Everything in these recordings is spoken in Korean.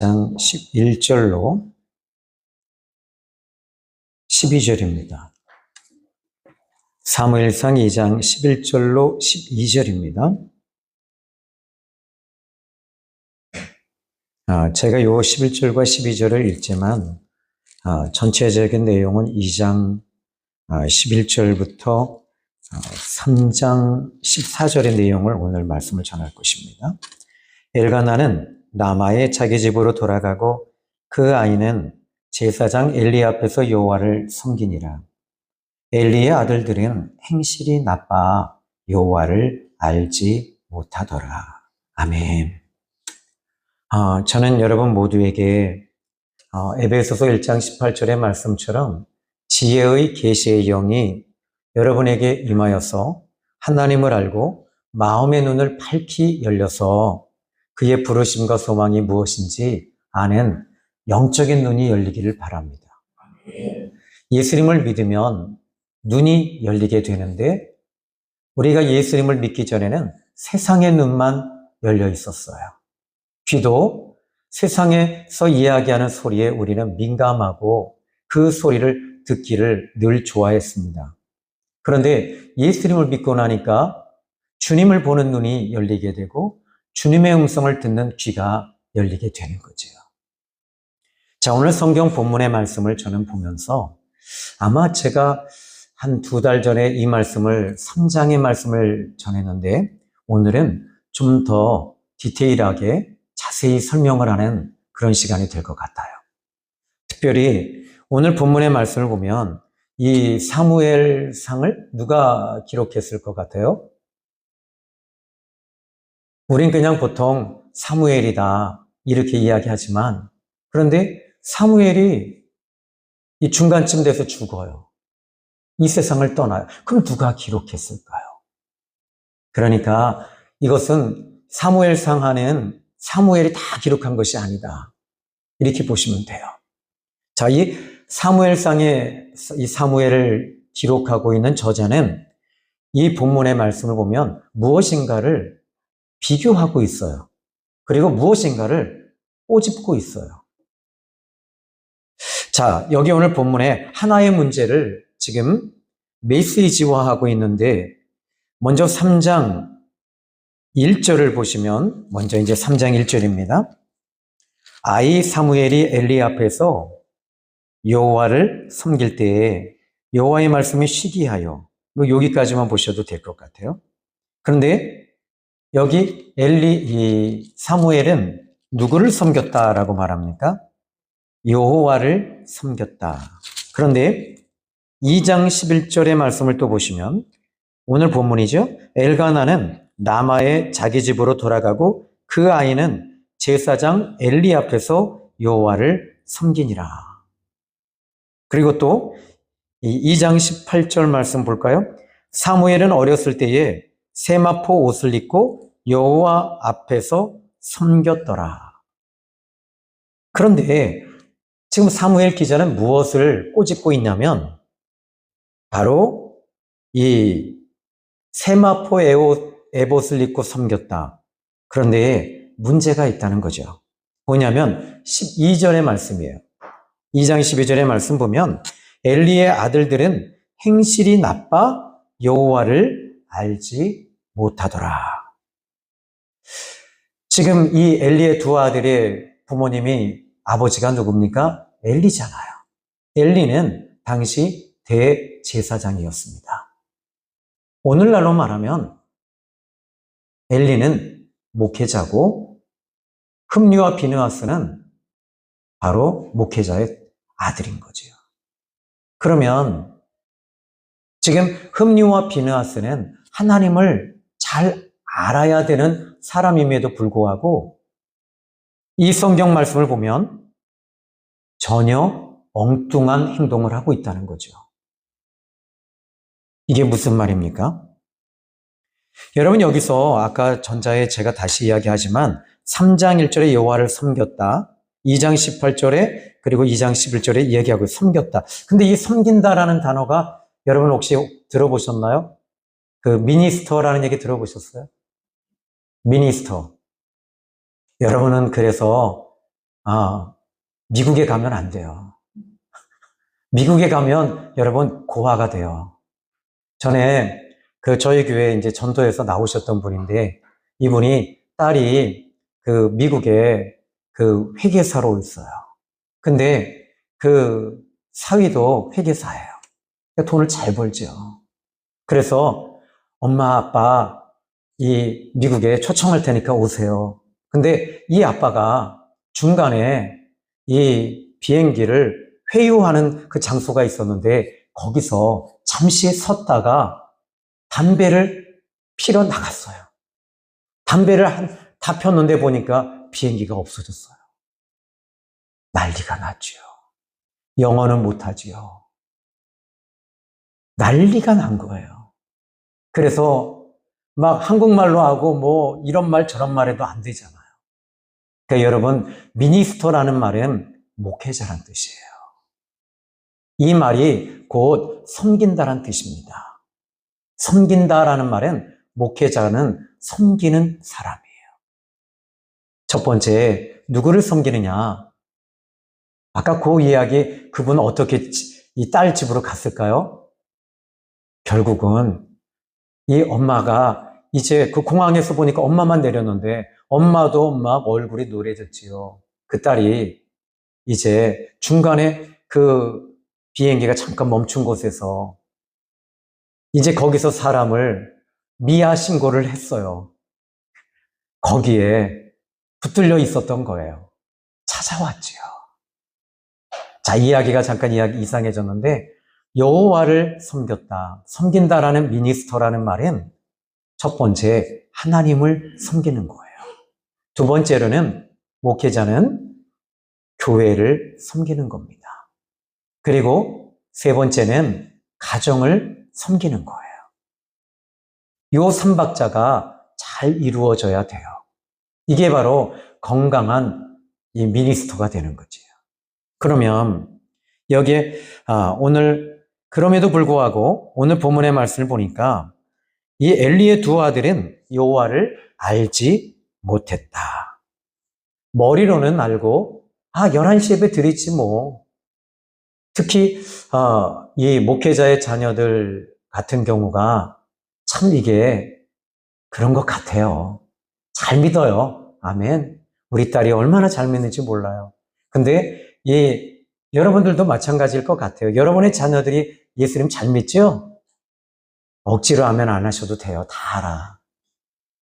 장 11절로 12절입니다. 사무엘상 2장 11절로 12절입니다. 제가 요 11절과 12절을 읽지만 전체적인 내용은 2장 11절부터 3장 14절의 내용을 오늘 말씀을 전할 것입니다. 엘가나는 라마의 자기 집으로 돌아가고 그 아이는 제사장 엘리 앞에서 여호와를 섬기니라. 엘리의 아들들은 행실이 나빠 여호와를 알지 못하더라. 아멘. 저는 여러분 모두에게 에베소서 1장 18절의 말씀처럼 지혜의 계시의 영이 여러분에게 임하여서 하나님을 알고 마음의 눈을 밝히 열려서 그의 부르심과 소망이 무엇인지 아는 영적인 눈이 열리기를 바랍니다. 예수님을 믿으면 눈이 열리게 되는데 우리가 예수님을 믿기 전에는 세상의 눈만 열려 있었어요. 귀도 세상에서 이야기하는 소리에 우리는 민감하고 그 소리를 듣기를 늘 좋아했습니다. 그런데 예수님을 믿고 나니까 주님을 보는 눈이 열리게 되고 주님의 음성을 듣는 귀가 열리게 되는 거죠. 자, 오늘 성경 본문의 말씀을 저는 보면서 아마 제가 한 2달 전에 이 말씀을 3장의 말씀을 전했는데 오늘은 좀 더 디테일하게 자세히 설명을 하는 그런 시간이 될 것 같아요. 특별히 오늘 본문의 말씀을 보면 이 사무엘상을 누가 기록했을 것 같아요? 우린 그냥 보통 사무엘이다 이렇게 이야기하지만 그런데 사무엘이 이 중간쯤 돼서 죽어요. 이 세상을 떠나요. 그럼 누가 기록했을까요? 그러니까 이것은 사무엘상 하는 사무엘이 다 기록한 것이 아니다. 이렇게 보시면 돼요. 자, 이 사무엘상에 이 사무엘을 기록하고 있는 저자는 이 본문의 말씀을 보면 무엇인가를 비교하고 있어요. 그리고 무엇인가를 꼬집고 있어요. 자, 여기 오늘 본문에 하나의 문제를 지금 메시지화하고 있는데 먼저 3장 1절을 보시면 먼저 이제 3장 1절입니다. 아이 사무엘이 엘리 앞에서 여호와를 섬길 때에 여호와의 말씀이 시기하여 여기까지만 보셔도 될 것 같아요. 그런데 여기 이 사무엘은 누구를 섬겼다라고 말합니까? 여호와를 섬겼다. 그런데 2장 11절의 말씀을 또 보시면 오늘 본문이죠. 엘가나는 라마의 자기 집으로 돌아가고 그 아이는 제사장 엘리 앞에서 여호와를 섬기니라. 그리고 또 2장 18절 말씀 볼까요? 사무엘은 어렸을 때에 세마포 옷을 입고 여호와 앞에서 섬겼더라. 그런데 지금 사무엘 기자는 무엇을 꼬집고 있냐면 바로 이 세마포 에봇을 입고 섬겼다. 그런데 문제가 있다는 거죠. 뭐냐면 12절의 말씀이에요. 2장 12절의 말씀 보면 엘리의 아들들은 행실이 나빠 여호와를 알지 못하더라. 지금 이 엘리의 두 아들의 부모님이 아버지가 누굽니까? 엘리잖아요. 엘리는 당시 대제사장이었습니다. 오늘날로 말하면 엘리는 목회자고 흠리와 비느하스는 바로 목회자의 아들인 거죠. 그러면 지금 흠리와 비느하스는 하나님을 잘 알아야 되는 사람임에도 불구하고 이 성경 말씀을 보면 전혀 엉뚱한 행동을 하고 있다는 거죠. 이게 무슨 말입니까? 여러분 여기서 아까 전자에 제가 다시 이야기하지만 3장 1절에 여호와를 섬겼다. 2장 18절에 그리고 2장 11절에 이야기하고 섬겼다. 근데 이 섬긴다라는 단어가 여러분 혹시 들어보셨나요? 그 미니스터라는 얘기 들어보셨어요? 미니스터. 여러분은 그래서 미국에 가면 안 돼요. 미국에 가면 여러분 고아가 돼요. 전에 저희 교회 이제 전도에서 나오셨던 분인데 이분이 딸이 미국에 회계사로 있어요. 근데 사위도 회계사예요. 돈을 잘 벌죠. 그래서 엄마, 아빠 이 미국에 초청할 테니까 오세요. 근데 이 아빠가 중간에 이 비행기를 회유하는 그 장소가 있었는데 거기서 잠시 섰다가 담배를 피러 나갔어요. 담배를 다 폈는데 보니까 비행기가 없어졌어요. 난리가 났죠. 영어는 못하지요. 난리가 난 거예요. 그래서 막 한국말로 하고 뭐 이런 말 저런 말 해도 안 되잖아요. 그러니까 여러분, 미니스터라는 말은 목회자란 뜻이에요. 이 말이 곧 섬긴다란 뜻입니다. 섬긴다라는 말은 목회자는 섬기는 사람이에요. 첫 번째, 누구를 섬기느냐? 아까 그 이야기, 그분 어떻게 이 딸 집으로 갔을까요? 결국은 이 엄마가 이제 그 공항에서 보니까 엄마만 내렸는데 엄마도 막 얼굴이 노래졌지요. 그 딸이 이제 중간에 비행기가 잠깐 멈춘 곳에서 이제 거기서 사람을 미아 신고를 했어요. 거기에 붙들려 있었던 거예요. 찾아왔지요. 자, 이야기가 잠깐 이상해졌는데 여호와를 섬겼다. 섬긴다라는 미니스터라는 말은 첫 번째, 하나님을 섬기는 거예요. 두 번째로는 목회자는 교회를 섬기는 겁니다. 그리고 세 번째는 가정을 섬기는 거예요. 요 삼박자가 잘 이루어져야 돼요. 이게 바로 건강한 이 미니스터가 되는 거죠. 그러면 여기에 오늘 그럼에도 불구하고 오늘 본문의 말씀을 보니까 이 엘리의 두 아들은 여호와를 알지 못했다. 머리로는 알고 11시 예배 드리지 뭐. 특히 이 목회자의 자녀들 같은 경우가 참 이게 그런 것 같아요. 잘 믿어요. 아멘. 우리 딸이 얼마나 잘 믿는지 몰라요. 근데 여러분들도 마찬가지일 것 같아요. 여러분의 자녀들이 예수님 잘 믿죠? 억지로 하면 안 하셔도 돼요. 다 알아.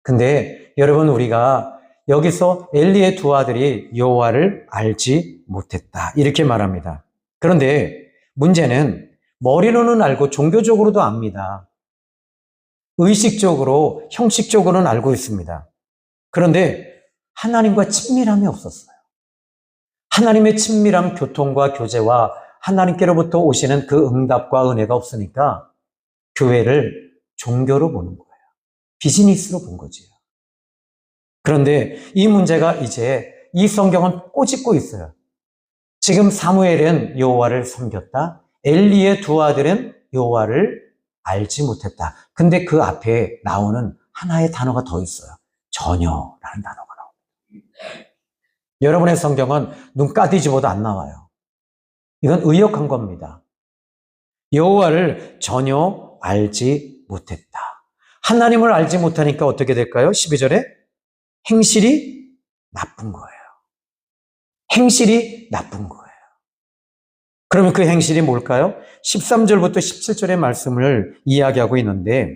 근데 여러분, 우리가 여기서 엘리의 두 아들이 여호와를 알지 못했다, 이렇게 말합니다. 그런데 문제는 머리로는 알고 종교적으로도 압니다. 의식적으로, 형식적으로는 알고 있습니다. 그런데 하나님과 친밀함이 없었어요. 하나님의 친밀함, 교통과 교제와 하나님께로부터 오시는 그 응답과 은혜가 없으니까 교회를 종교로 보는 거예요. 비즈니스로 본 거지요. 그런데 이 문제가 이제 이 성경은 꼬집고 있어요. 지금 사무엘은 여호와를 섬겼다. 엘리의 두 아들은 여호와를 알지 못했다. 근데 그 앞에 나오는 하나의 단어가 더 있어요. 전혀라는 단어가 나옵니다. 여러분의 성경은 눈 까뒤집어도 안 나와요. 이건 의역한 겁니다. 여호와를 전혀 알지 못했다. 하나님을 알지 못하니까 어떻게 될까요? 12절에 행실이 나쁜 거예요. 행실이 나쁜 거예요. 그러면 그 행실이 뭘까요? 13절부터 17절의 말씀을 이야기하고 있는데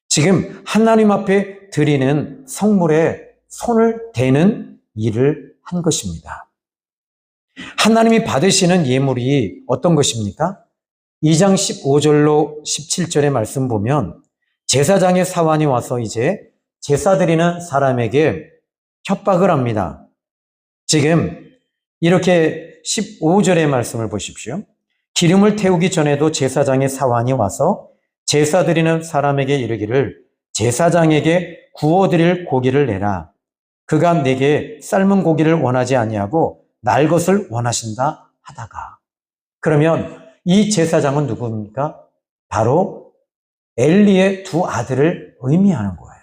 지금 하나님 앞에 드리는 성물에 손을 대는 일을 한 것입니다. 하나님이 받으시는 예물이 어떤 것입니까? 2장 15절로 17절의 말씀 보면 제사장의 사환이 와서 이제 제사 드리는 사람에게 협박을 합니다. 지금 이렇게 15절의 말씀을 보십시오. 기름을 태우기 전에도 제사장의 사환이 와서 제사 드리는 사람에게 이르기를 제사장에게 구워드릴 고기를 내라. 그가 내게 삶은 고기를 원하지 아니하고 날 것을 원하신다 하다가. 그러면 이 제사장은 누구입니까? 바로 엘리의 두 아들을 의미하는 거예요.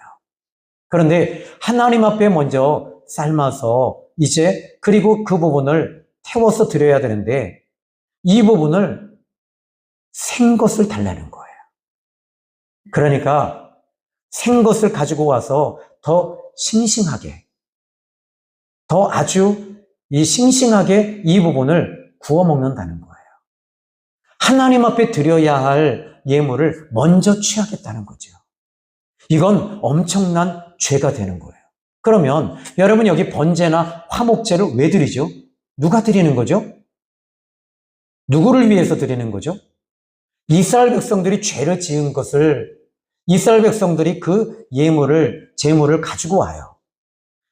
그런데 하나님 앞에 먼저 삶아서 이제 그리고 그 부분을 태워서 드려야 되는데 이 부분을 생것을 달라는 거예요. 그러니까 생것을 가지고 와서 더 싱싱하게, 더 아주 이 싱싱하게 이 부분을 구워 먹는다는 거예요. 하나님 앞에 드려야 할 예물을 먼저 취하겠다는 거죠. 이건 엄청난 죄가 되는 거예요. 그러면 여러분 여기 번제나 화목제를 왜 드리죠? 누가 드리는 거죠? 누구를 위해서 드리는 거죠? 이스라엘 백성들이 죄를 지은 것을 이스라엘 백성들이 그 예물을, 제물을 가지고 와요.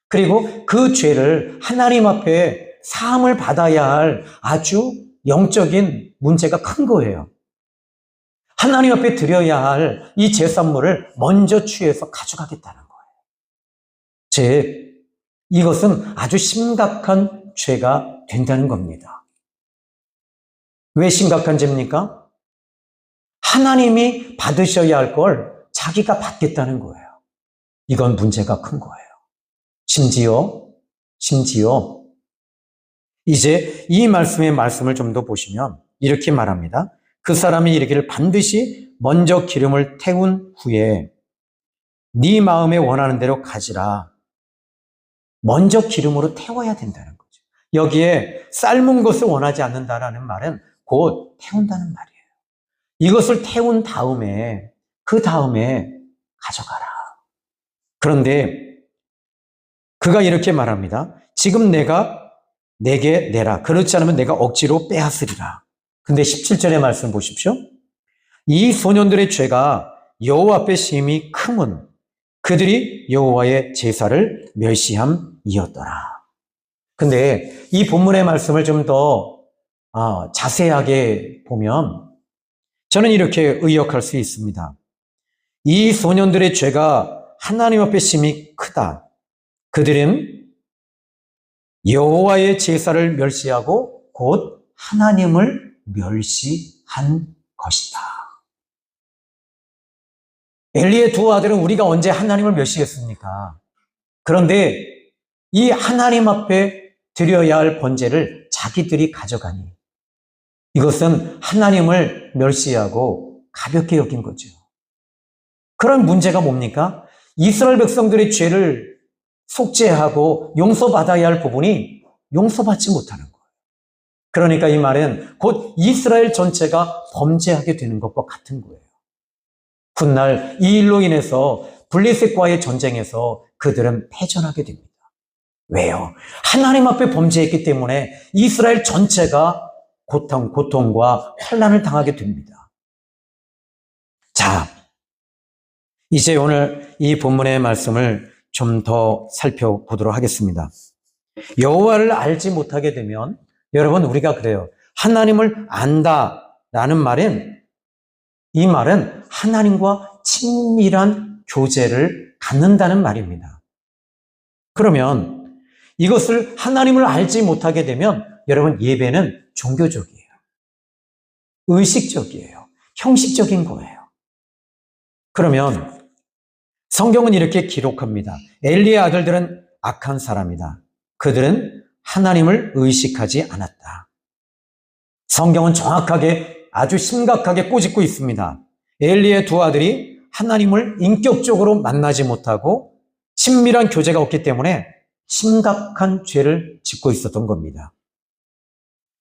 그리고 그 죄를 하나님 앞에 사함을 받아야 할 아주 영적인 문제가 큰 거예요. 하나님 앞에 드려야 할 이 제산물을 먼저 취해서 가져가겠다는 거예요. 즉, 이것은 아주 심각한 죄가 된다는 겁니다. 왜 심각한 죄입니까? 하나님이 받으셔야 할 걸 자기가 받겠다는 거예요. 이건 문제가 큰 거예요. 심지어 이제 이 말씀의 말씀을 좀 더 보시면 이렇게 말합니다. 그 사람이 이르기를 반드시 먼저 기름을 태운 후에 네 마음에 원하는 대로 가지라. 먼저 기름으로 태워야 된다는 거죠. 여기에 삶은 것을 원하지 않는다라는 말은 곧 태운다는 말이에요. 이것을 태운 다음에 그 다음에 가져가라. 그런데 그가 이렇게 말합니다. 지금 내게 내라. 그렇지 않으면 내가 억지로 빼앗으리라. 근데 17절의 말씀 보십시오. 이 소년들의 죄가 여호와 앞에 심히 크면 그들이 여호와의 제사를 멸시함이었더라. 근데 이 본문의 말씀을 좀 더 자세하게 보면 저는 이렇게 의역할 수 있습니다. 이 소년들의 죄가 하나님 앞에 심히 크다. 그들은 여호와의 제사를 멸시하고 곧 하나님을 멸시한 것이다. 엘리의 두 아들은 우리가 언제 하나님을 멸시했습니까? 그런데 이 하나님 앞에 드려야 할 번제를 자기들이 가져가니 이것은 하나님을 멸시하고 가볍게 여긴 거죠. 그런 문제가 뭡니까? 이스라엘 백성들의 죄를 속죄하고 용서받아야 할 부분이 용서받지 못하는 거예요. 그러니까 이 말은 곧 이스라엘 전체가 범죄하게 되는 것과 같은 거예요. 훗날 이 일로 인해서 블레셋과의 전쟁에서 그들은 패전하게 됩니다. 왜요? 하나님 앞에 범죄했기 때문에 이스라엘 전체가 고통과 환난을 당하게 됩니다. 자, 이제 오늘 이 본문의 말씀을 좀 더 살펴보도록 하겠습니다. 여호와를 알지 못하게 되면 여러분 우리가 그래요. 하나님을 안다라는 말은 이 말은 하나님과 친밀한 교제를 갖는다는 말입니다. 그러면 이것을 하나님을 알지 못하게 되면 여러분 예배는 종교적이에요. 의식적이에요. 형식적인 거예요. 그러면 성경은 이렇게 기록합니다. 엘리의 아들들은 악한 사람이다. 그들은 하나님을 의식하지 않았다. 성경은 정확하게 아주 심각하게 꼬집고 있습니다. 엘리의 두 아들이 하나님을 인격적으로 만나지 못하고 친밀한 교제가 없기 때문에 심각한 죄를 짓고 있었던 겁니다.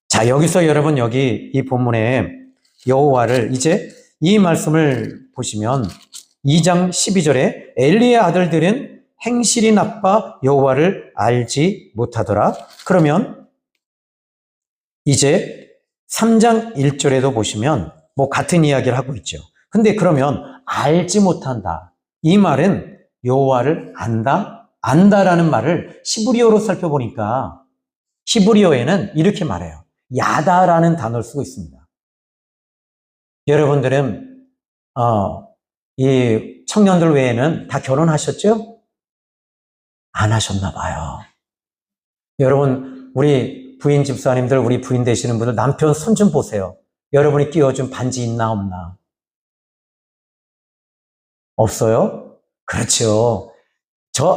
자, 여기서 여러분 여기 이 본문에 여호와를 이제 이 말씀을 보시면 2장 12절에 엘리의 아들들은 행실이 나빠 여호와를 알지 못하더라. 그러면 이제 3장 1절에도 보시면 같은 이야기를 하고 있죠. 근데 그러면 알지 못한다. 이 말은 여호와를 안다라는 말을 히브리어로 살펴보니까 히브리어에는 이렇게 말해요. 야다라는 단어를 쓰고 있습니다. 여러분들은 이 청년들 외에는 다 결혼하셨죠? 안 하셨나 봐요. 여러분 우리 부인 집사님들, 우리 부인 되시는 분들 남편 손 좀 보세요. 여러분이 끼워준 반지 있나 없나? 없어요? 그렇죠.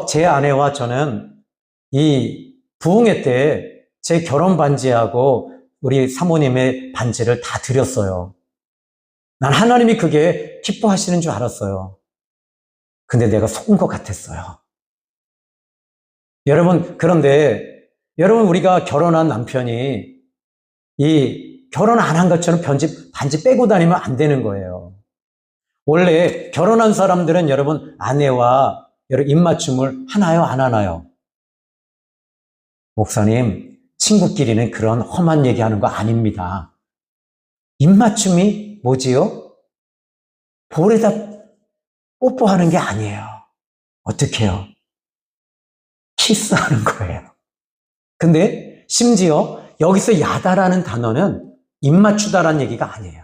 제 아내와 저는 이 부흥회 때 제 결혼 반지하고 우리 사모님의 반지를 다 드렸어요. 난 하나님이 그게 기뻐하시는 줄 알았어요. 근데 내가 속은 것 같았어요. 여러분, 그런데 여러분, 우리가 결혼한 남편이 이 결혼 안 한 것처럼 반지 빼고 다니면 안 되는 거예요. 원래 결혼한 사람들은 여러분 아내와 여러분 입맞춤을 하나요, 안 하나요? 목사님, 친구끼리는 그런 험한 얘기하는 거 아닙니다. 입맞춤이 뭐지요? 볼에다 뽀뽀하는 게 아니에요. 어떻게 해요? 키스하는 거예요. 근데 심지어 여기서 야다라는 단어는 입맞추다라는 얘기가 아니에요.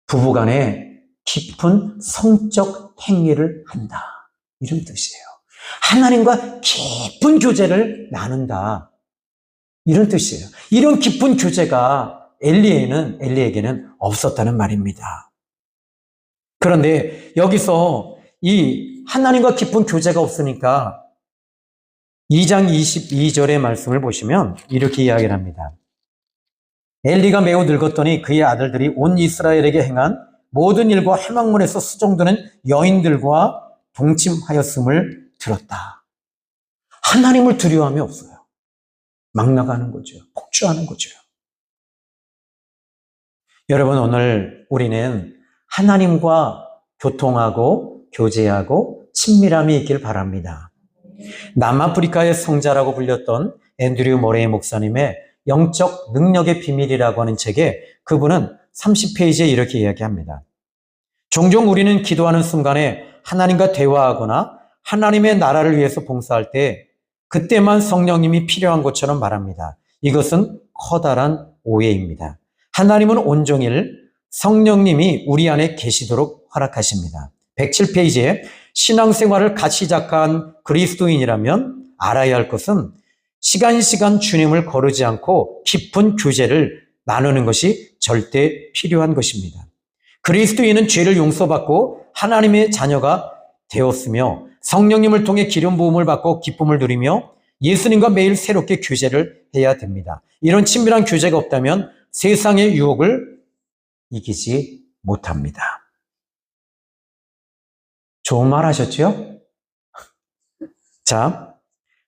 부부간에 깊은 성적 행위를 한다. 이런 뜻이에요. 하나님과 깊은 교제를 나눈다. 이런 뜻이에요. 이런 깊은 교제가 엘리에게는 없었다는 말입니다. 그런데 여기서 이 하나님과 깊은 교제가 없으니까 2장 22절의 말씀을 보시면 이렇게 이야기를 합니다. 엘리가 매우 늙었더니 그의 아들들이 온 이스라엘에게 행한 모든 일과 회막문에서 수종드는 여인들과 동침하였음을 들었다. 하나님을 두려워함이 없어요. 막 나가는 거죠. 폭주하는 거죠. 여러분, 오늘 우리는 하나님과 교통하고 교제하고 친밀함이 있길 바랍니다. 남아프리카의 성자라고 불렸던 앤드류 모레이 목사님의 영적 능력의 비밀이라고 하는 책에 그분은 30페이지에 이렇게 이야기합니다. 종종 우리는 기도하는 순간에 하나님과 대화하거나 하나님의 나라를 위해서 봉사할 때 그때만 성령님이 필요한 것처럼 말합니다. 이것은 커다란 오해입니다. 하나님은 온종일 성령님이 우리 안에 계시도록 허락하십니다. 107페이지에 신앙생활을 같이 시작한 그리스도인이라면 알아야 할 것은 시간 주님을 거르지 않고 깊은 교제를 나누는 것이 절대 필요한 것입니다. 그리스도인은 죄를 용서받고 하나님의 자녀가 되었으며 성령님을 통해 기름 부음을 받고 기쁨을 누리며 예수님과 매일 새롭게 교제를 해야 됩니다. 이런 친밀한 교제가 없다면 세상의 유혹을 이기지 못합니다. 좋은 말 하셨죠? 자,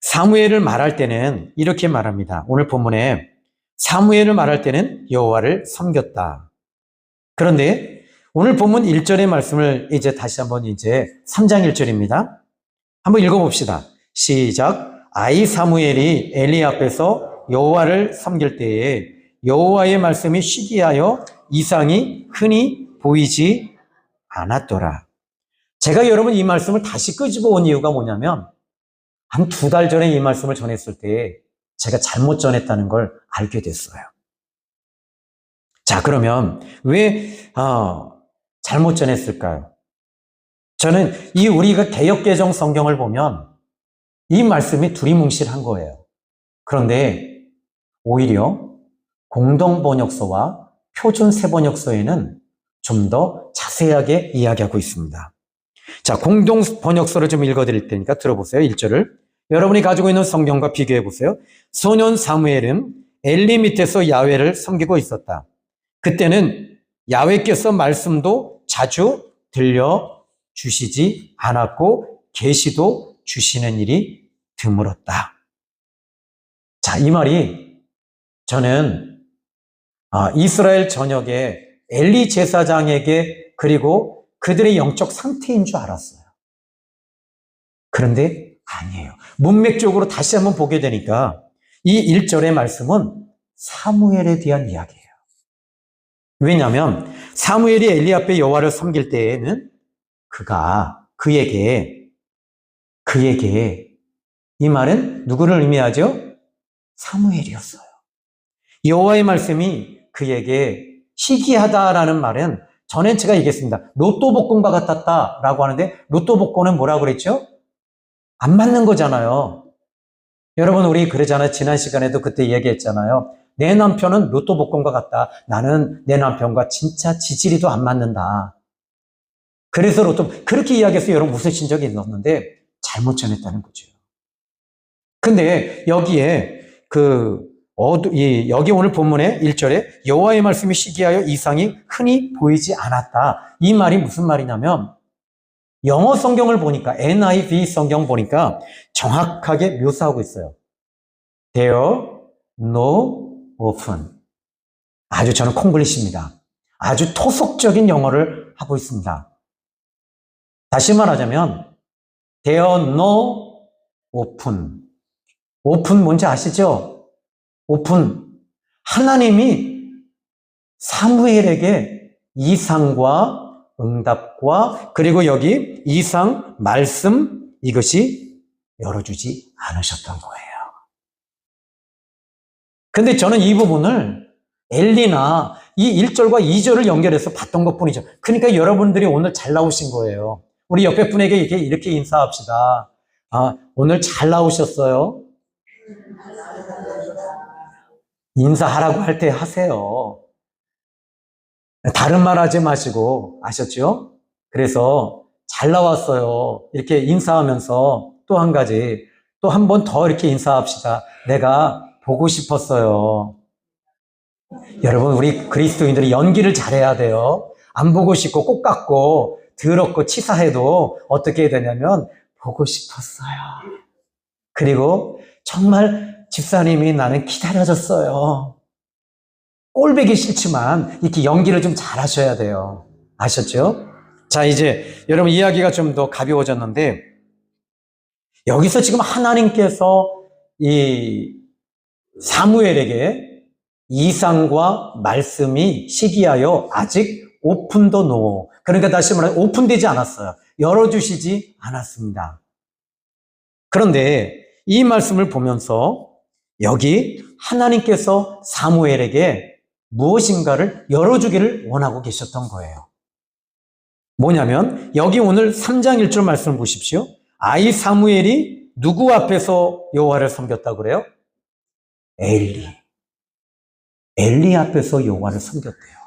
사무엘을 말할 때는 이렇게 말합니다. 오늘 본문에 사무엘을 말할 때는 여호와를 섬겼다. 그런데 오늘 본문 1절의 말씀을 이제 다시 한번 3장 1절입니다. 한번 읽어봅시다. 시작. 아이 사무엘이 엘리 앞에서 여호와를 섬길 때에 여호와의 말씀이 시기하여 이상이 흔히 보이지 않았더라. 제가 여러분 이 말씀을 다시 끄집어 온 이유가 뭐냐면 한 2달 전에 이 말씀을 전했을 때 제가 잘못 전했다는 걸 알게 됐어요. 자, 그러면 왜 잘못 전했을까요? 저는 이 우리가 개역개정 성경을 보면 이 말씀이 두리뭉실한 거예요. 그런데 오히려 공동번역서와 표준세번역서에는 좀 더 자세하게 이야기하고 있습니다. 자, 공동번역서를 좀 읽어드릴 테니까 들어보세요. 1절을. 여러분이 가지고 있는 성경과 비교해 보세요. 소년 사무엘은 엘리 밑에서 야훼를 섬기고 있었다. 그때는 야훼께서 말씀도 자주 들려주시지 않았고 계시도 주시는 일이 드물었다. 자, 이 말이 저는 이스라엘 전역에 엘리 제사장에게 그리고 그들의 영적 상태인 줄 알았어요. 그런데 아니에요. 문맥적으로 다시 한번 보게 되니까 이 1절의 말씀은 사무엘에 대한 이야기예요. 왜냐하면 사무엘이 엘리 앞에 여호와를 섬길 때에는 그에게 이 말은 누구를 의미하죠? 사무엘이었어요. 여호와의 말씀이 그에게 희귀하다라는 말은 전에 제가 얘기했습니다. 로또 복권과 같았다라고 하는데 로또 복권은 뭐라고 그랬죠? 안 맞는 거잖아요. 여러분 우리 그러잖아요. 지난 시간에도 그때 얘기했잖아요. 내 남편은 로또 복권과 같다. 나는 내 남편과 진짜 지지리도 안 맞는다. 그래서 로또 그렇게 이야기해서 여러분 웃으신 적이 있었는데 잘못 전했다는 거죠. 근데 여기에 여기 오늘 본문의 1절에 여호와의 말씀이 시기하여 이상이 흔히 보이지 않았다. 이 말이 무슨 말이냐면 영어 성경을 보니까 NIV 성경 보니까 정확하게 묘사하고 있어요. There no often. 아주 저는 콩글리시입니다. 아주 토속적인 영어를 하고 있습니다. 다시 말하자면 There no open. 오픈 뭔지 아시죠? 오픈. 하나님이 사무엘에게 이상과 응답과 그리고 여기 이상, 말씀 이것이 열어주지 않으셨던 거예요. 근데 저는 이 부분을 엘리나 이 1절과 2절을 연결해서 봤던 것뿐이죠. 그러니까 여러분들이 오늘 잘 나오신 거예요. 우리 옆에 분에게 이렇게 인사합시다. 오늘 잘 나오셨어요. 인사하라고 할 때 하세요. 다른 말 하지 마시고, 아셨죠? 그래서 잘 나왔어요. 이렇게 인사하면서 또 한 가지, 또 한 번 더 이렇게 인사합시다. 내가 보고 싶었어요. 여러분, 우리 그리스도인들이 연기를 잘해야 돼요. 안 보고 싶고 꼭 같고 더럽고 치사해도 어떻게 해야 되냐면 보고 싶었어요. 그리고 정말 집사님이 나는 기다려줬어요. 꼴보기 싫지만 이렇게 연기를 좀 잘하셔야 돼요. 아셨죠? 자, 이제 여러분 이야기가 좀 더 가벼워졌는데 여기서 지금 하나님께서 이 사무엘에게 이상과 말씀이 시기하여 아직 오픈도 노. 그러니까 다시 말하면 오픈되지 않았어요. 열어주시지 않았습니다. 그런데 이 말씀을 보면서 여기 하나님께서 사무엘에게 무엇인가를 열어주기를 원하고 계셨던 거예요. 뭐냐면 여기 오늘 3장 1절 말씀을 보십시오. 아이 사무엘이 누구 앞에서 여호와를 섬겼다고 그래요? 엘리 앞에서 여호와를 섬겼대요.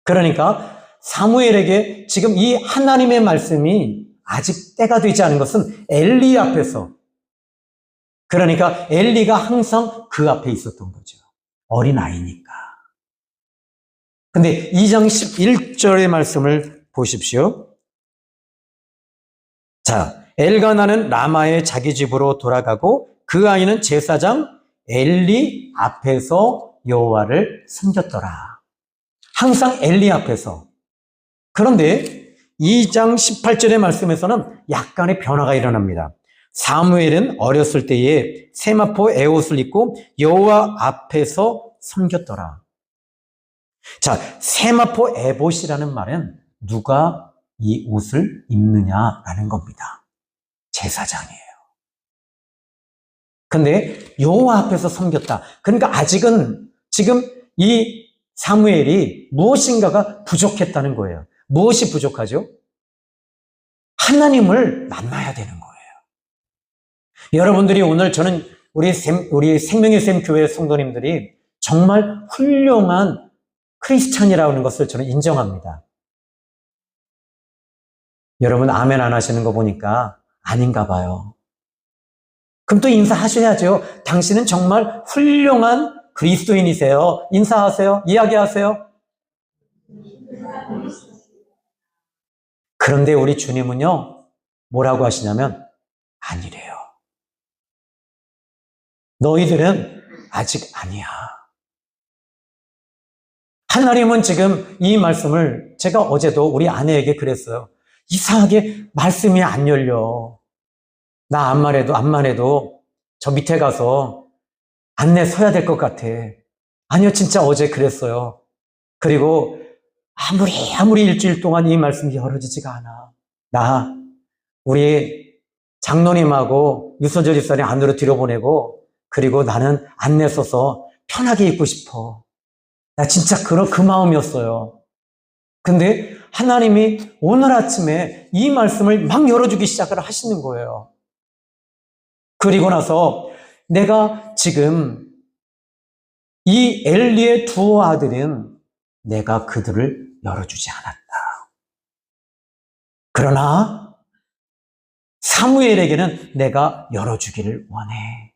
그러니까 사무엘에게 지금 이 하나님의 말씀이 아직 때가 되지 않은 것은 엘리 앞에서, 그러니까 엘리가 항상 그 앞에 있었던 거죠. 어린아이니까. 근데 2장 11절의 말씀을 보십시오. 자, 엘가나는 라마의 자기 집으로 돌아가고 그 아이는 제사장 엘리 앞에서 여호와를 섬겼더라. 항상 엘리 앞에서. 그런데 2장 18절의 말씀에서는 약간의 변화가 일어납니다. 사무엘은 어렸을 때에 세마포 에옷을 입고 여호와 앞에서 섬겼더라. 자, 세마포 에봇이라는 말은 누가 이 옷을 입느냐라는 겁니다. 제사장이에요. 근데 여호와 앞에서 섬겼다. 그러니까 아직은 지금 이 사무엘이 무엇인가가 부족했다는 거예요. 무엇이 부족하죠? 하나님을 만나야 되는 거예요. 여러분들이 오늘 저는 우리 생명의 샘 교회 성도님들이 정말 훌륭한 크리스찬이라는 것을 저는 인정합니다. 여러분 아멘 안 하시는 거 보니까 아닌가 봐요. 그럼 또 인사하셔야죠. 당신은 정말 훌륭한 그리스도인이세요. 인사하세요. 이야기하세요. 그런데 우리 주님은요, 뭐라고 하시냐면 아니래요. 너희들은 아직 아니야. 하나님은 지금 이 말씀을 제가 어제도 우리 아내에게 그랬어요. 이상하게 말씀이 안 열려. 나 암만 해도 저 밑에 가서 안내 서야 될 것 같아. 아니요, 진짜 어제 그랬어요. 그리고 아무리 일주일 동안 이 말씀이 열어지지가 않아. 우리 장로님하고 유선재 집사님 안으로 들여보내고 그리고 나는 안내 써서 편하게 있고 싶어. 나 진짜 그 마음이었어요. 근데 하나님이 오늘 아침에 이 말씀을 막 열어주기 시작을 하시는 거예요. 그리고 나서 내가 지금 이 엘리의 두 아들은 내가 그들을 열어주지 않았다. 그러나 사무엘에게는 내가 열어주기를 원해.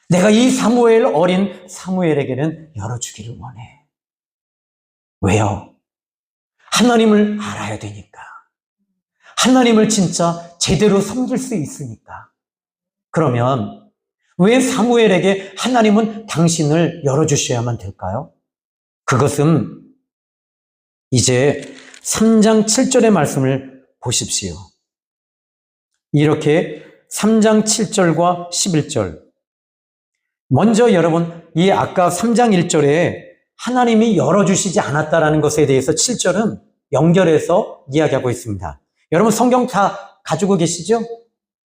내가 이 사무엘, 어린 사무엘에게는 열어주기를 원해. 왜요? 하나님을 알아야 되니까. 하나님을 진짜 제대로 섬길 수 있으니까. 그러면 왜 사무엘에게 하나님은 당신을 열어주셔야만 될까요? 그것은 이제 3장 7절의 말씀을 보십시오. 이렇게 3장 7절과 11절. 먼저 여러분, 이 아까 3장 1절에 하나님이 열어주시지 않았다라는 것에 대해서 7절은 연결해서 이야기하고 있습니다. 여러분 성경 다 가지고 계시죠?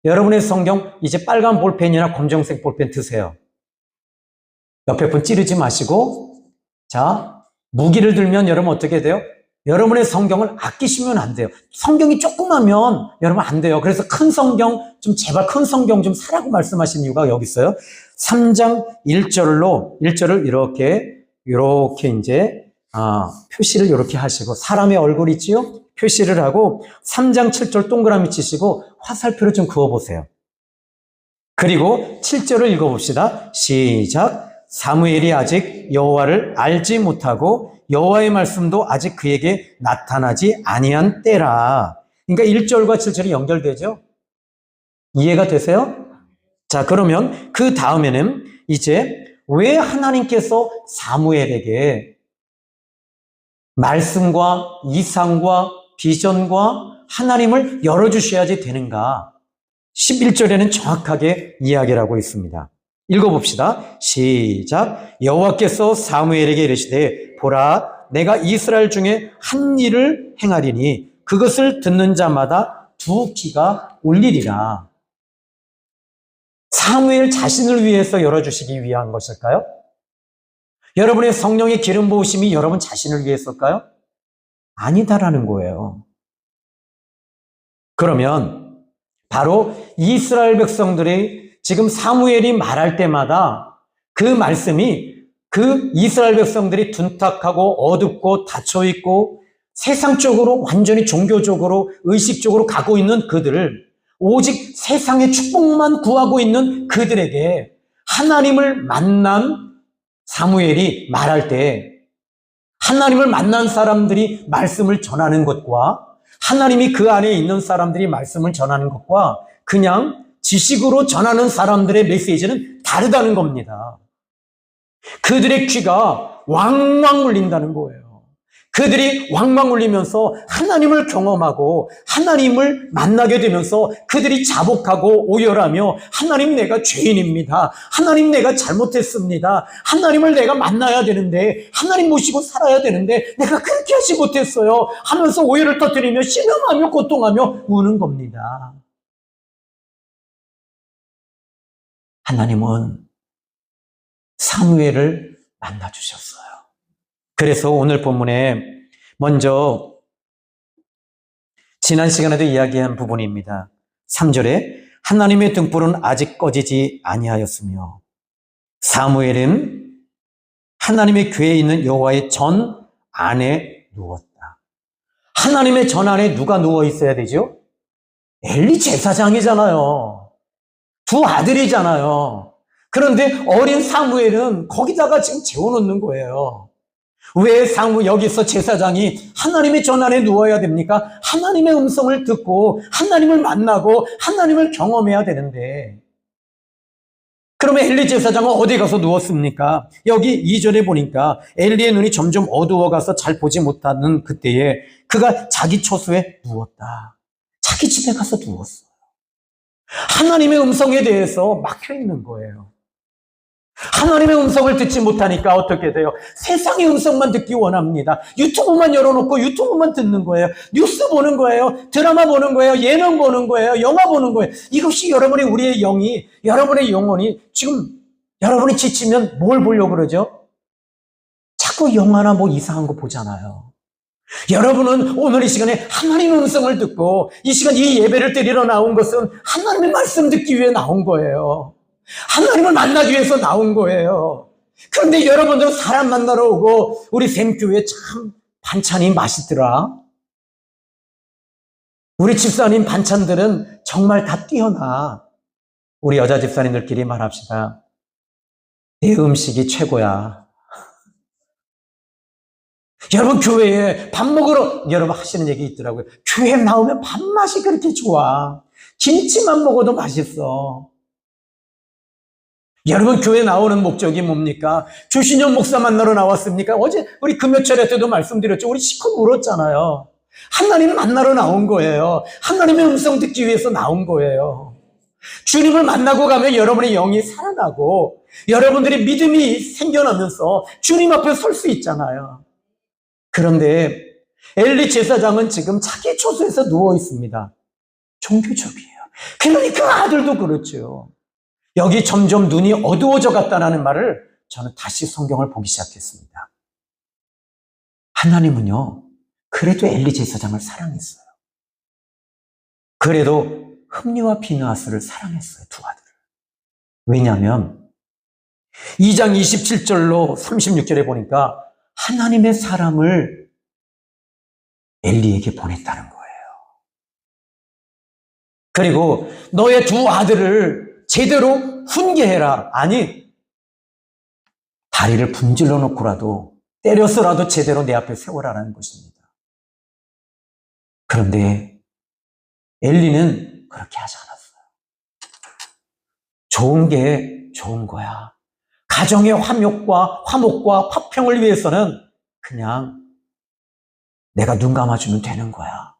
여러분의 성경 이제 빨간 볼펜이나 검정색 볼펜 드세요. 옆에 분 찌르지 마시고, 자, 무기를 들면 여러분 어떻게 돼요? 여러분의 성경을 아끼시면 안 돼요. 성경이 조그마면 여러분 안 돼요. 그래서 큰 성경, 제발 큰 성경 좀 사라고 말씀하신 이유가 여기 있어요. 3장 1절을 이렇게 이제, 표시를 이렇게 하시고, 사람의 얼굴 있지요? 표시를 하고, 3장 7절 동그라미 치시고, 화살표를 좀 그어보세요. 그리고 7절을 읽어봅시다. 시작. 사무엘이 아직 여호와를 알지 못하고 여호와의 말씀도 아직 그에게 나타나지 아니한 때라. 그러니까 1절과 7절이 연결되죠? 이해가 되세요? 자, 그러면 그 다음에는 이제 왜 하나님께서 사무엘에게 말씀과 이상과 비전과 하나님을 열어주셔야지 되는가? 11절에는 정확하게 이야기를 하고 있습니다. 읽어봅시다. 시작. 여호와께서 사무엘에게 이르시되 보라 내가 이스라엘 중에 한 일을 행하리니 그것을 듣는 자마다 두 귀가 울리리라. 사무엘 자신을 위해서 열어주시기 위한 것일까요? 여러분의 성령의 기름 부으심이 여러분 자신을 위해서일까요? 아니다라는 거예요. 그러면 바로 이스라엘 백성들이 지금 사무엘이 말할 때마다 그 말씀이 그 이스라엘 백성들이 둔탁하고 어둡고 닫혀있고 세상적으로 완전히 종교적으로 의식적으로 가고 있는 그들을 오직 세상의 축복만 구하고 있는 그들에게 하나님을 만난 사무엘이 말할 때 하나님을 만난 사람들이 말씀을 전하는 것과 하나님이 그 안에 있는 사람들이 말씀을 전하는 것과 그냥 지식으로 전하는 사람들의 메시지는 다르다는 겁니다. 그들의 귀가 왕왕 울린다는 거예요. 그들이 왕왕 울리면서 하나님을 경험하고 하나님을 만나게 되면서 그들이 자복하고 오열하며 하나님 내가 죄인입니다. 하나님 내가 잘못했습니다. 하나님을 내가 만나야 되는데 하나님 모시고 살아야 되는데 내가 그렇게 하지 못했어요 하면서 오열을 터뜨리며 신음하며 고통하며 우는 겁니다. 하나님은 사무엘을 만나주셨어요. 그래서 오늘 본문에 먼저 지난 시간에도 이야기한 부분입니다. 3절에 하나님의 등불은 아직 꺼지지 아니하였으며 사무엘은 하나님의 궤에 있는 여호와의 전 안에 누웠다. 하나님의 전 안에 누가 누워 있어야 되죠? 엘리 제사장이잖아요. 두 아들이잖아요. 그런데 어린 사무엘은 거기다가 지금 재워놓는 거예요. 왜 여기서 제사장이 하나님의 전 안에 누워야 됩니까? 하나님의 음성을 듣고 하나님을 만나고 하나님을 경험해야 되는데 그러면 엘리 제사장은 어디 가서 누웠습니까? 여기 2절에 보니까 엘리의 눈이 점점 어두워가서 잘 보지 못하는 그때에 그가 자기 처소에 누웠다. 자기 집에 가서 누웠어. 하나님의 음성에 대해서 막혀 있는 거예요. 하나님의 음성을 듣지 못하니까 어떻게 돼요? 세상의 음성만 듣기 원합니다. 유튜브만 열어놓고 유튜브만 듣는 거예요. 뉴스 보는 거예요. 드라마 보는 거예요. 예능 보는 거예요. 영화 보는 거예요. 이것이 우리의 여러분의 영혼이 지금 여러분이 지치면 뭘 보려고 그러죠? 자꾸 영화나 이상한 거 보잖아요. 여러분은 오늘 이 시간에 하나님의 음성을 듣고 이 시간 이 예배를 드리러 나온 것은 하나님의 말씀 듣기 위해 나온 거예요. 하나님을 만나기 위해서 나온 거예요. 그런데 여러분들은 사람 만나러 오고 우리 샘교회 참 반찬이 맛있더라. 우리 집사님 반찬들은 정말 다 뛰어나. 우리 여자 집사님들끼리 말합시다. 내 음식이 최고야. 여러분, 교회에 밥 먹으러 여러분 하시는 얘기 있더라고요. 교회 나오면 밥맛이 그렇게 좋아. 김치만 먹어도 맛있어. 여러분, 교회 나오는 목적이 뭡니까? 주신영 목사 만나러 나왔습니까? 어제 우리 금요철에 때도 말씀드렸죠. 우리 시컷 울었잖아요. 하나님 만나러 나온 거예요. 하나님의 음성 듣기 위해서 나온 거예요. 주님을 만나고 가면 여러분의 영이 살아나고 여러분들이 믿음이 생겨나면서 주님 앞에 설 수 있잖아요. 그런데 엘리 제사장은 지금 자기 처소에서 누워 있습니다. 종교적이에요. 그러니까 아들도 그렇죠. 여기 점점 눈이 어두워져 갔다는 말을 저는 다시 성경을 보기 시작했습니다. 하나님은요, 그래도 엘리 제사장을 사랑했어요. 그래도 흠니와 비느하스를 사랑했어요, 두 아들을. 왜냐하면 2장 27절로 36절에 보니까 하나님의 사람을 엘리에게 보냈다는 거예요. 그리고 너의 두 아들을 제대로 훈계해라. 아니, 다리를 분질러 놓고라도 때려서라도 제대로 내 앞에 세워라라는 것입니다. 그런데 엘리는 그렇게 하지 않았어요. 좋은 게 좋은 거야. 가정의 화목과 화평을 위해서는 그냥 내가 눈 감아주면 되는 거야.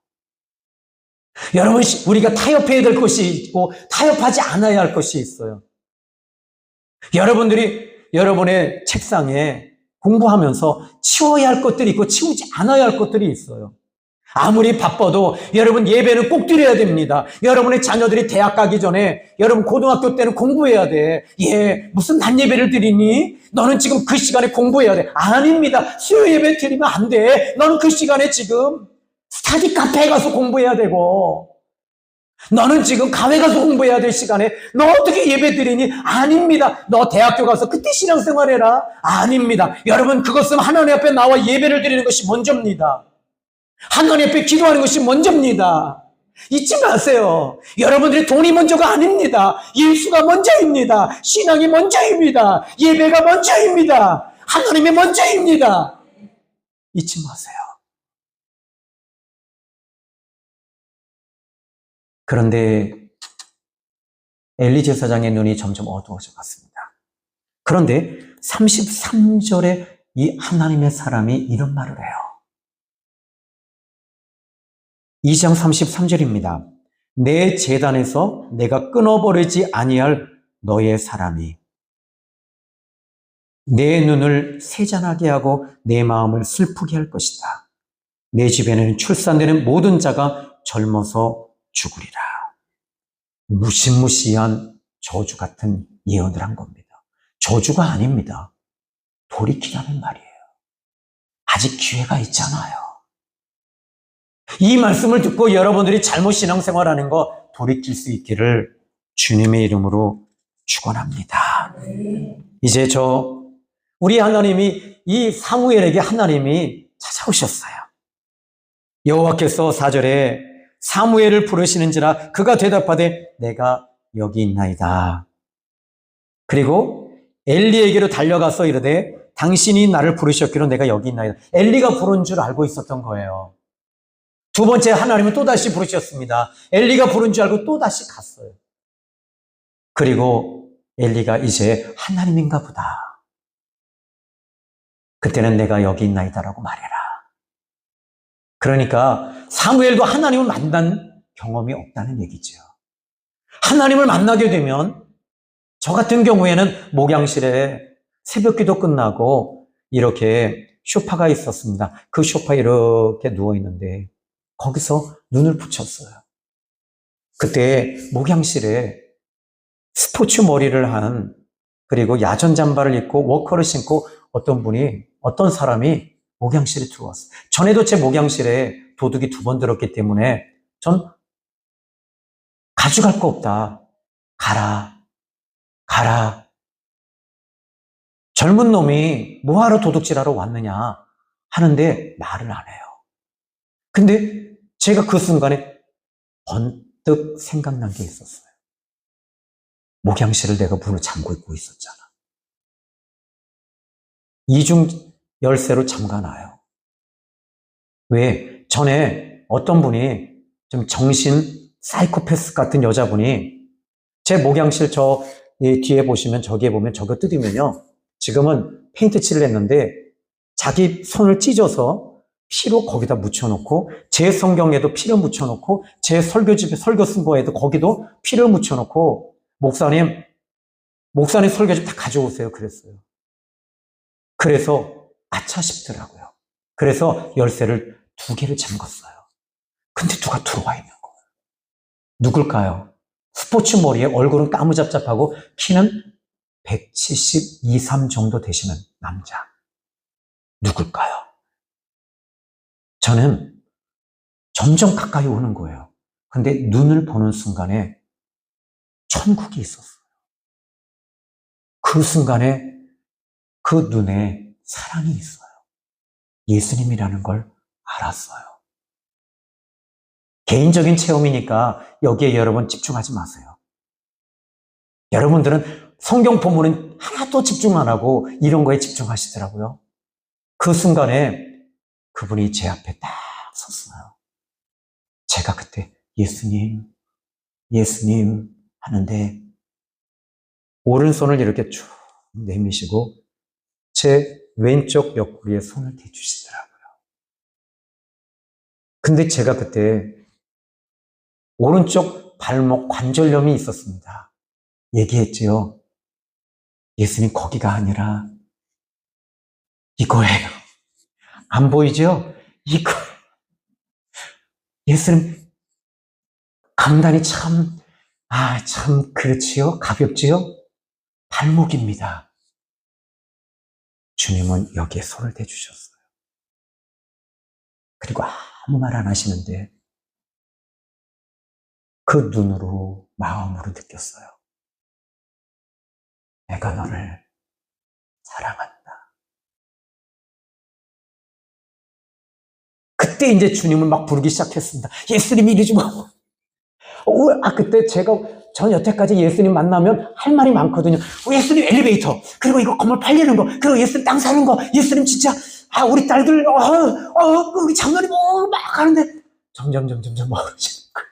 여러분, 우리가 타협해야 될 것이 있고 타협하지 않아야 할 것이 있어요. 여러분들이 여러분의 책상에 공부하면서 치워야 할 것들이 있고 치우지 않아야 할 것들이 있어요. 아무리 바빠도 여러분 예배는 꼭 드려야 됩니다. 여러분의 자녀들이 대학 가기 전에 여러분 고등학교 때는 공부해야 돼. 무슨 낮 예배를 드리니? 너는 지금 그 시간에 공부해야 돼. 아닙니다. 수요 예배 드리면 안 돼. 너는 그 시간에 지금 스터디 카페에 가서 공부해야 되고 너는 지금 가회 가서 공부해야 될 시간에 너 어떻게 예배 드리니? 아닙니다. 너 대학교 가서 그때 신앙생활해라. 아닙니다. 여러분, 그것은 하나님 앞에 나와 예배를 드리는 것이 먼저입니다. 하나님 앞에 기도하는 것이 먼저입니다. 잊지 마세요. 여러분들의 돈이 먼저가 아닙니다. 예수가 먼저입니다. 신앙이 먼저입니다. 예배가 먼저입니다. 하나님이 먼저입니다. 잊지 마세요. 그런데 엘리 제사장의 눈이 점점 어두워져 갔습니다. 그런데 33절에 이 하나님의 사람이 이런 말을 해요. 2장 33절입니다. 내 제단에서 내가 끊어버리지 아니할 너의 사람이 내 눈을 세잔하게 하고 내 마음을 슬프게 할 것이다. 내 집에는 출산되는 모든 자가 젊어서 죽으리라. 무시무시한 저주 같은 예언을 한 겁니다. 저주가 아닙니다. 돌이키라는 말이에요. 아직 기회가 있잖아요. 이 말씀을 듣고 여러분들이 잘못 신앙생활하는 거 돌이킬 수 있기를 주님의 이름으로 축원합니다. 이제 우리 하나님이 이 사무엘에게 하나님이 찾아오셨어요. 여호와께서 4절에 사무엘을 부르시는지라 그가 대답하되 내가 여기 있나이다. 그리고 엘리에게로 달려가서 이르되 당신이 나를 부르셨기로 내가 여기 있나이다. 엘리가 부른 줄 알고 있었던 거예요. 두 번째 하나님은 또다시 부르셨습니다. 엘리가 부른 줄 알고 또다시 갔어요. 그리고 엘리가 이제 하나님인가 보다. 그때는 내가 여기 있나이다라고 말해라. 그러니까 사무엘도 하나님을 만난 경험이 없다는 얘기죠. 하나님을 만나게 되면 저 같은 경우에는 목양실에 새벽기도 끝나고 이렇게 소파가 있었습니다. 그 소파에 이렇게 누워있는데 거기서 눈을 붙였어요. 그때 목양실에 스포츠 머리를 한 그리고 야전 잠바를 입고 워커를 신고 어떤 사람이 목양실에 들어왔어요. 전에도 제 목양실에 도둑이 2번 들었기 때문에 전 가져갈 거 없다. 가라. 젊은 놈이 뭐하러 도둑질하러 왔느냐 하는데 말을 안 해요. 근데 제가 그 순간에 번뜩 생각난 게 있었어요. 목양실을 내가 문을 잠그고 있었잖아. 이중 열쇠로 잠가놔요. 왜? 전에 어떤 분이 좀 정신 사이코패스 같은 여자분이 제 목양실 저 뒤에 보시면 저기에 보면 저거 뜯으면요. 지금은 페인트 칠을 했는데 자기 손을 찢어서 피로 거기다 묻혀놓고 제 성경에도 피를 묻혀놓고 제 설교집에 설교 쓴 거에도 거기도 피를 묻혀놓고 목사님 설교집 다 가져오세요 그랬어요. 그래서 아차 싶더라고요. 그래서 열쇠를 2개를 잠갔어요. 근데 누가 들어와 있는 거예요. 누굴까요? 스포츠 머리에 얼굴은 까무잡잡하고 키는 172, 3 정도 되시는 남자. 누굴까요? 저는 점점 가까이 오는 거예요. 근데 눈을 보는 순간에 천국이 있었어요. 그 순간에 그 눈에 사랑이 있어요. 예수님이라는 걸 알았어요. 개인적인 체험이니까 여기에 여러분 집중하지 마세요. 여러분들은 성경 본문은 하나도 집중 안 하고 이런 거에 집중하시더라고요. 그 순간에 그분이 제 앞에 딱 섰어요. 제가 그때 예수님 하는데 오른손을 이렇게 쭉 내미시고 제 왼쪽 옆구리에 손을 대주시더라고요. 근데 제가 그때 오른쪽 발목 관절염이 있었습니다. 얘기했지요. 예수님 거기가 아니라 이거예요. 안 보이죠? 이거. 예수님 강단이 참 그렇지요? 가볍지요? 발목입니다. 주님은 여기에 손을 대주셨어요. 그리고 아무 말 안 하시는데 그 눈으로 마음으로 느꼈어요. 내가 너를 사랑한다. 그때 이제 주님을 막 부르기 시작했습니다. 예수님 이리 좀 와봐. 그때 전 여태까지 예수님 만나면 할 말이 많거든요. 예수님 엘리베이터, 그리고 이거 건물 팔리는 거, 그리고 예수님 땅 사는 거, 예수님 진짜, 우리 딸들, 우리 장로님, 막 하는데, 점점 멀어지는 거예요.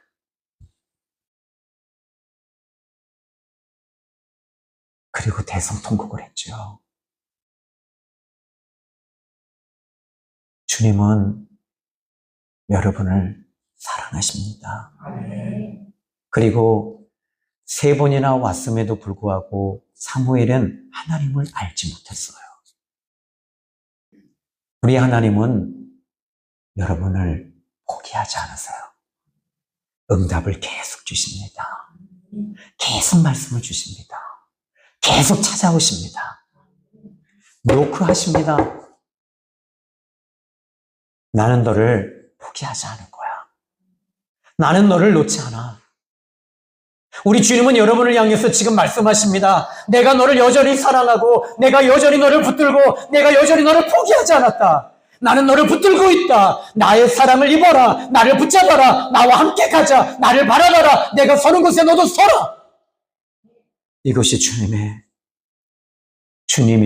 그리고 대성통곡을 했죠. 주님은 여러분을 사랑하십니다. 그리고 3번이나 왔음에도 불구하고 사무엘은 하나님을 알지 못했어요. 우리 하나님은 여러분을 포기하지 않으세요. 응답을 계속 주십니다. 계속 말씀을 주십니다. 계속 찾아오십니다. 노크하십니다. 나는 너를 포기하지 않을 거야. 나는 너를 놓지 않아. 우리 주님은 여러분을 향해서 지금 말씀하십니다. 내가 너를 여전히 사랑하고 내가 여전히 너를 붙들고 내가 여전히 너를 포기하지 않았다. 나는 너를 붙들고 있다. 나의 사랑을 입어라. 나를 붙잡아라. 나와 함께 가자. 나를 바라봐라. 내가 서는 곳에 너도 서라. 이것이 주님이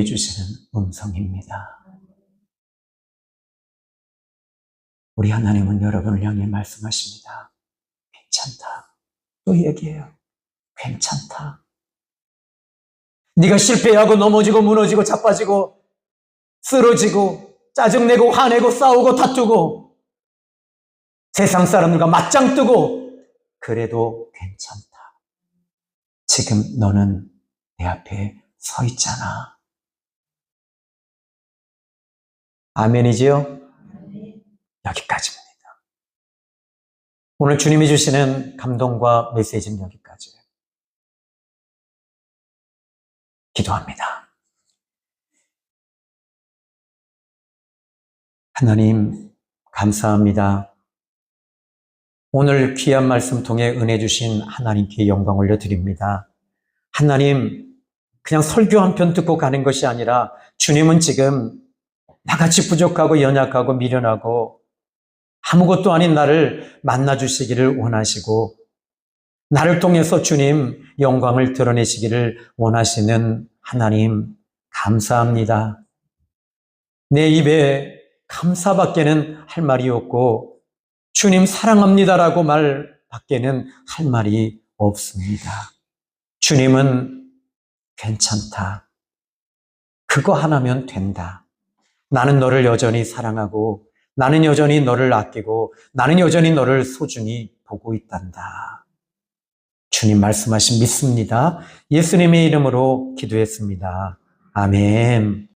주시는 음성입니다. 우리 하나님은 여러분을 향해 말씀하십니다. 괜찮다. 또 얘기해요. 괜찮다. 네가 실패하고 넘어지고 무너지고 자빠지고 쓰러지고 짜증내고 화내고 싸우고 다투고 세상 사람들과 맞짱 뜨고 그래도 괜찮다. 지금 너는 내 앞에 서 있잖아. 아멘이지요? 여기까지입니다. 오늘 주님이 주시는 감동과 메시지는 여기까지예요. 기도합니다. 하나님 감사합니다. 오늘 귀한 말씀 통해 은혜 주신 하나님께 영광 올려드립니다. 하나님 그냥 설교 한 편 듣고 가는 것이 아니라 주님은 지금 나같이 부족하고 연약하고 미련하고 아무것도 아닌 나를 만나주시기를 원하시고 나를 통해서 주님 영광을 드러내시기를 원하시는 하나님 감사합니다. 내 입에 감사밖에는 할 말이 없고 주님 사랑합니다라고 말밖에는 할 말이 없습니다. 주님은 괜찮다. 그거 하나면 된다. 나는 너를 여전히 사랑하고 나는 여전히 너를 아끼고 나는 여전히 너를 소중히 보고 있단다. 주님 말씀하신 믿습니다. 예수님의 이름으로 기도했습니다. 아멘.